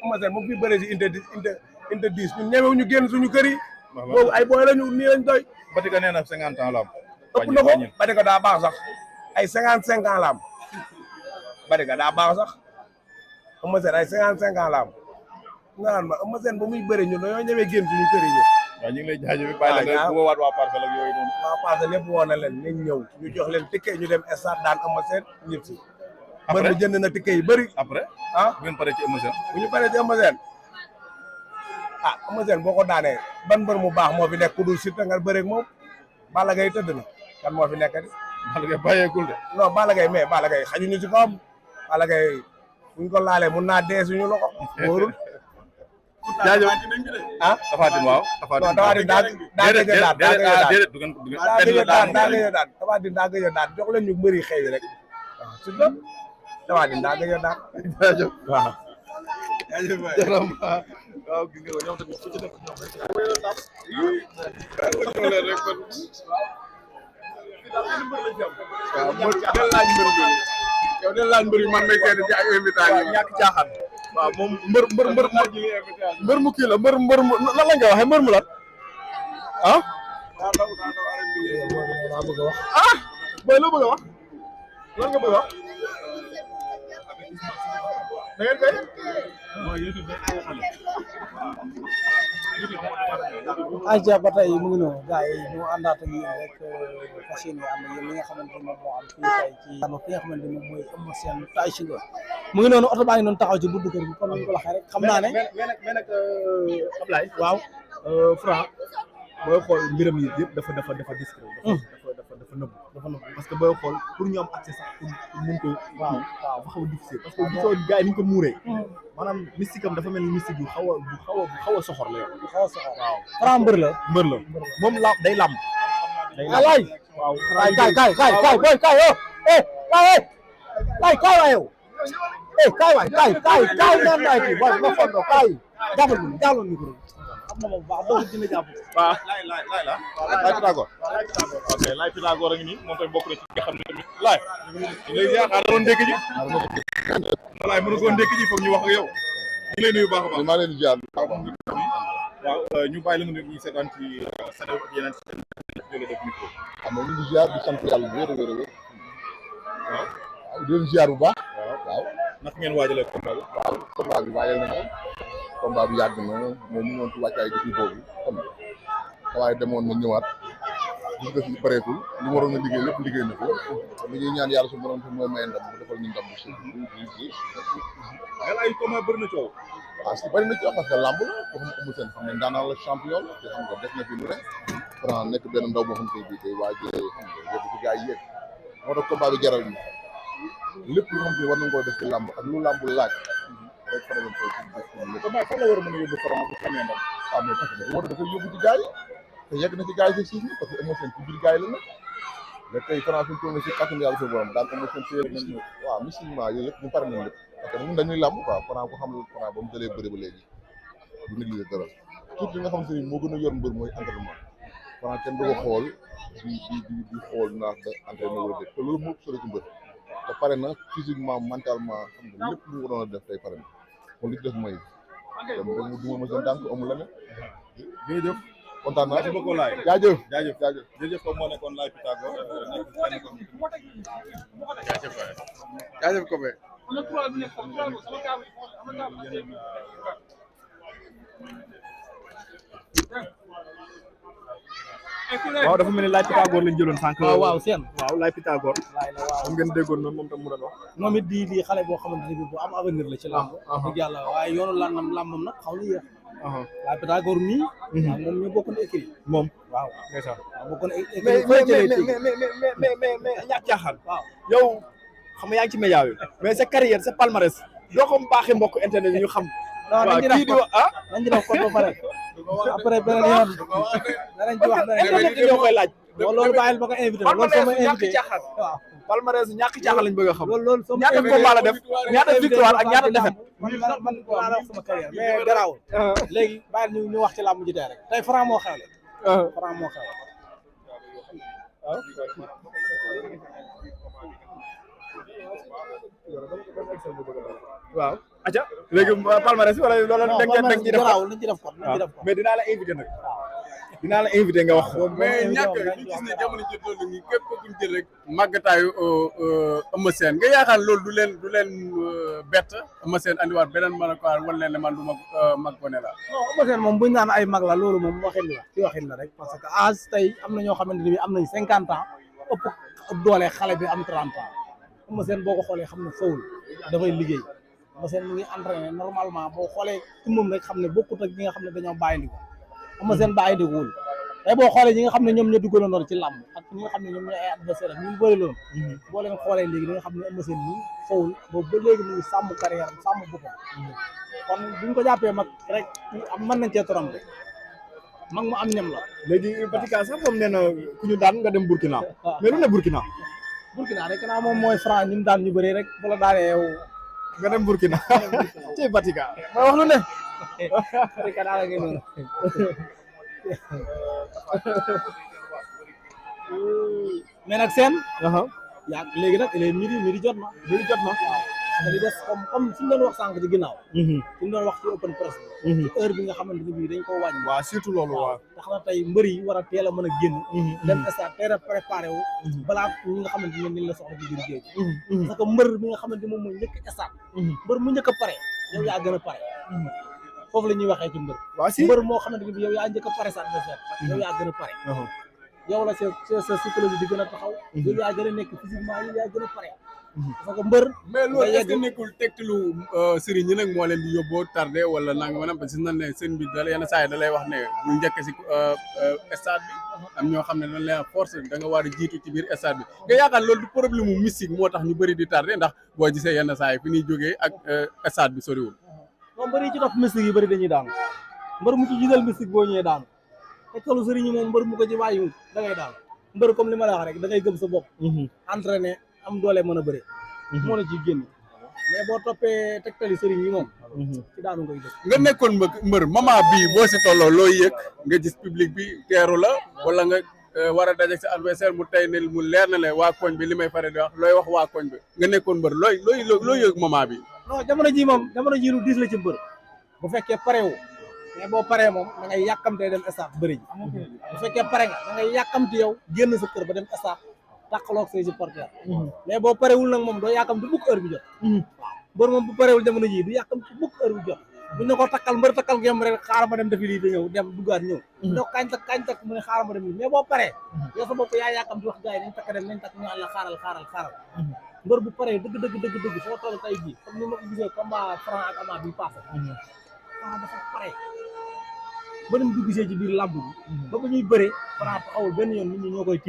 Eumeu Sène moom fi bëre si inte 10 ñun ñemewuñu génn suñu kër yi. boobu ay booy lañu nii lañ doy. Batika nee na 50 ans la am. ëpp na ko Batika daa baax sax ay 55 ans la am Batika daa baax sax Eumeu Sène ay 55 ans la am nga naan ma Eumeu Sène ba muy bëre ñun dañoo ñemee génn suñu kër yi. waaw ñu ngi lay jaajëfal bàyyi la nga woowaat waa Parcelles ak yooyu noonu. waa Parcelles lépp woo na leen nañ ñëw ñu jox leen ticket ñu dem stade daan Eumeu Sène ñëpp si. après mbër mi jënd na ticket yu bëri. après bu ngeen paree ci Eumeu Sène. bu ñu paree ci Eumeu Sène Eumeu Sène boo ko daanee ban mbër mu baax moo fi nekk ku dul Siteu nga bëreeg moom Balla Gaye tëdd na kan moo fi nekk di. Balla Gaye bàyyeekul de. non Balla Gaye mais Balla Gaye xajuñu ci kawam Balla Gaye buñ ko laalee mun naa dee suñu loxo wóorul. jaajëf Tapha Tine waaw. Tapha Tine daa gëj a daan Tapha Tine daa gëj a daan jox leen ñu mbëri xëy rek waaw surtout Tapha Tine daa gëj a daan. jaajëf waaw. jaajëf waay waaw gis nga ñoom tamit fu ci def ñoom rek. yow de laaj mbër yi man may kenn ci ay invitation ñàkk caaxaan. waaw moom mbër mu kii la mbër mu lan la nga waxee mbër mu lan ah. ah booy loo bëgg a wax lan nga bëgg a wax. da ngeen koy. ayca ba tey mu ngi noonu gars yi ñu àndaat ak yéen rek fas yéene ànd ak yéen li nga xamante ni moom moo am fii tey ci ki nga xamante ni moom mooy Eumeu Sène Tay Shinger mu ngi noonu oto baa ngi noonu taxaw ci buntu kër gi comme ni ko waxee rek xam naa ne. mais nag Ablaye. waaw. Franc booy xool mbiram yi yëpp dafa discret. dafa nëbbu parce que booy xool pour ñu am accès sax pour mun ko. waaw dafa xaw a difficile parce que gisoo gars yi ni ñu ko muuree. maanaam mystique am dafa mel ni mystique bu xaw a soxor la yow. bu xaw a soxor waaw. Franc mbër la. moom day làmb. alaay. waaw kaay booy kaay yow. kaay waay yow. kaay waay kaay naan naay kii booy ma fondo kaay jàppal ma jàllal micro xam na ma bu baax doo dina jàpp. waaw laay Pythagore. ok laay Pythagore a ngi nii moom tamit bokk na ci nga xam ne tamit laay. léegi yaakaar naa doon ndékki ji. laay mën na koo ndékki ji foog ñu wax ak yow. ñu lay nuyu baax a baax. maa leen di jaar. waaw ñu bàyyi la nga nuyu ñu seetaan ci Seneweb ak yeneen seen def micro. xam nga ñu ngi ziar di sant yàlla bu wér a wér a wér. waaw. di leen ziar bu baax. waaw naka ngeen waajalee combat bi. waaw combat bi waajal nañu combat bi yàgg na moom ñu ñëwoon ci wàccaay depuis boobu xam nga waaye demoon na ñëwaat gis nga fi pareetul li mu waroon a liggéey lépp liggéey na ko li ñuy ñaan yàlla su borom mooy may ndam bu defal ñu ndam bu si. ay combat bëri na coow. waaw si bëri na coow parce que lamb la boo xam Eumeu Sène xam ne daanaan la champion la te xam nga def na fi lu ne Franc nekk benn ndaw boo xam ne bii waajee xam nga yóbbu ci gars yi yëg moo tax combat bi jaral ñu lépp lu xam ne war nañ koo def ci lamb ak lu lamb laaj rek fa la koy def combat fan la war a mën a yóbbu Franc bu xamee ndam. waaw mais parce que dafa war a yóbbu ci gars yi te yegg na ci gars yi si suuf parce que Eumeu Sène ci biir gars yi la nag mais tey Franc fi mu toll nii si kàttanu yàlla sa borom daan Eumeu Sène téye nañ ñu waaw musulman yooyu yëpp ñu pare nañ lépp parce que ñun dañuy lamb quoi Franc ko xam ne Franc ba mu dalee bëri ba léegi du négligé dara tout li nga xam ne moo gën a yor mbër mooy entraînement Franc kenn du ko xool di xool naa da entraînement wala def te loolu moo solo ci mbër te pare na physiquement mentalement xam nga lépp lu mu waroon a def tey pare na kon li ci def mooy dem rek mu duma ma seen dànk amul leneen jërëjëf kontaan naa merci beaucoup Laye. jaajëf jërëjëf comme moo nekkoon Laye Pythagore nekk kenn ko jaajëf waay. jaajëf ko be waaw dafa mel ni Laye Pythagore lañ jëloon sànq. waaw seen. waaw Laye Pythagore. laay la waaw moom ngeen déggoon noonu moom tam mu doon wax. moom it di xale boo xamante ne bii bu am avenir la ci làmb. dëgg yàlla waaye yoonu làmbam nag xaw na yéex. Laye Pythagore mii. waaw moom ñu bokk na écrit. moom waaw ndeysaan. waaw bokk na écrit. mais ñàkk caaxaan. waaw yow xam nga yaa ngi ci média bi mais sa carrière sa palmarès doo ko baaxee mbokk internet yi ñu xam. waaw kii di wax nañ ci def code ba pare après beneen yoon danañ ci wax beneen ñoo koy laaj. loolu bàyyil ba ko invité loolu soo ma invité waaw palmarès ñàkk caaxaan lañ bëgg a xam. loolu soo ma ñaata combat la def ñaata victoire ak ñaata défaite. man maa la wax sama carrière mais garaawul léegi bàyyil ñu wax ci làmb ji tey rek tey Franc moo xewle. Franc moo xewle. waaw aca léegi palmarès wala loolu non dañ man ci def garaawul nañ ci def kon nañ ci def kon mais dinaa la invité nag dinaa la invité nga wax ko mais ñàkk ñu gis ne jamono ji toll nii képp ku ñu jël rek màggataayu Eumeu Sène nga yaakaar loolu du leen bett Eumeu Sène andiwaat beneen mën a ko wan leen ne man du mag gone la non Eumeu Sène moom buñu naan ay mag la loolu moom waxin la rek parce que âge tey am na ñoo xamante ne bi am nañ 50 ans ëpp doole xale bi am 30 ans Eumeu Sène boo ko xoolee xam ne fawul dafay liggéey Eumeu Sène mu ngi entraîné normalement boo xoolee ci moom rek xam ne bokkut ak ñi nga xam ne dañoo bàyyindiku Eumeu Sène bàyyindikuwul tey boo xoolee ñi nga xam ne ñoom ñoo duggaloon ci làmb ak ñi nga xam ne ñoom ñooy ay adversaire ak ñu bëri loon boo leen xoolee léegi da nga xam ne Eumeu Sène nii fawul boobu ba léegi mu ngi sàmm carrière am sàmm boppam kon buñ ko jàppee mag rek am mën nañ cee trompé mag mu am ñam la léegi Batika sax moom nee na ku ñu daan nga dem Burkina mais lu ne Burkina rek naa moom mooy franc ñu daan ñu bëree rek bu la daanee yow nga dem Burkina ci Batika ma wax lu ne Batika daal nga noonu mais nag seen yaa léegi nag il est midi jot na te di des comme suñu doon wax sànq ci ginnaaw suñu doon wax ci open press bi ci heure bi nga xamante ne bii dañ koo wàññi waaw surtout loolu waaw tax na tey mbër yi war a teel a mën a génn dem stade teel a préparé wu balaa ñi nga xamante ne ni la soxla ci biir géej parce que mbër bi nga xamante moom mooy njëkk stade mbër mu njëkk a pare yow yaa gën a pare foofu la ñuy waxee ci mbër waaw si mbër moo xamante ne bi yow yaa njëkk a pare sa adversaire yow yaa gën a pare yow la sa psychologie di gën a taxaw yow yaa gën a nekk physiquement yow yaa gën a pare parce que mbër mais loolu est-ce que nekkul tegtalu sëriñ ñi nag moo leen di yóbboo tardé wala nanga maanaam parce que nan ne sëriñ bi da yenn saa yi da lay wax ne bu njëkk si stade bi am ñoo xam ne dañ lay force da nga war a jiitu ci biir stade bi nga yaakaar loolu du problème mu mystique moo tax ñu bëri di tardé ndax boo gisee yenn saa yi fi ñuy jógee ak stade bi soriwul moom mbër yi ci topp mystique yi bëri dañuy daanu mbër mu ci jiital mystique boo ñëwee daanu tegtalu sëriñ ñi moom mbër mu ko ci bàyyiwul da ngay daanu mbër comme li ma la wax rek da ngay gëm sa bopp entraîné am doole mën a bëre moo la ciy génn mais boo toppee tegtali sëriñ yi moom ci daanu ngay def nga nekkoon mbër moment bii boo si tolloo looy yëg nga gis public bi teeru la wala nga war a daje sa adversaire mu tey ne mu leer na le waa koñ bi li may pare di wax looy wax waa koñ bi nga nekkoon mbër looy yëg moment bi non jamono ji lu diis la ci mbër bu fekkee parewu mais boo paree moom da ngay yàkkamtee dem stade bëri ji bu fekkee pare nga da ngay yàkkamti yow génn sa kër ba dem stade tàqaloog say supporters mais boo parewul nag moom doo yàkkamti bukk heure bi jot mbër moom bu parewul jamono ji du yàkkamti bukk heure bi jot bu ñu ko takkal mbër takkal ngeen rek xaaral ma dem defi lii di ñëw dem duggaat ñëw do kañ tak mu ne xaaral ma dem lii mais boo paree yow sa bopp yaa yàkkamti wax gars yi nañ takk dem nañ takk ñu àlla xaaral mbër bu paree dëgg foo toll tey jii comme ni ma ko gisee combat Franc ak Ama bi passé Franc dafa pare ba dem dugg see ci biir làmb bi ba ñuy bëree Franc taxawul benn yoon nit ñi ñoo koy téye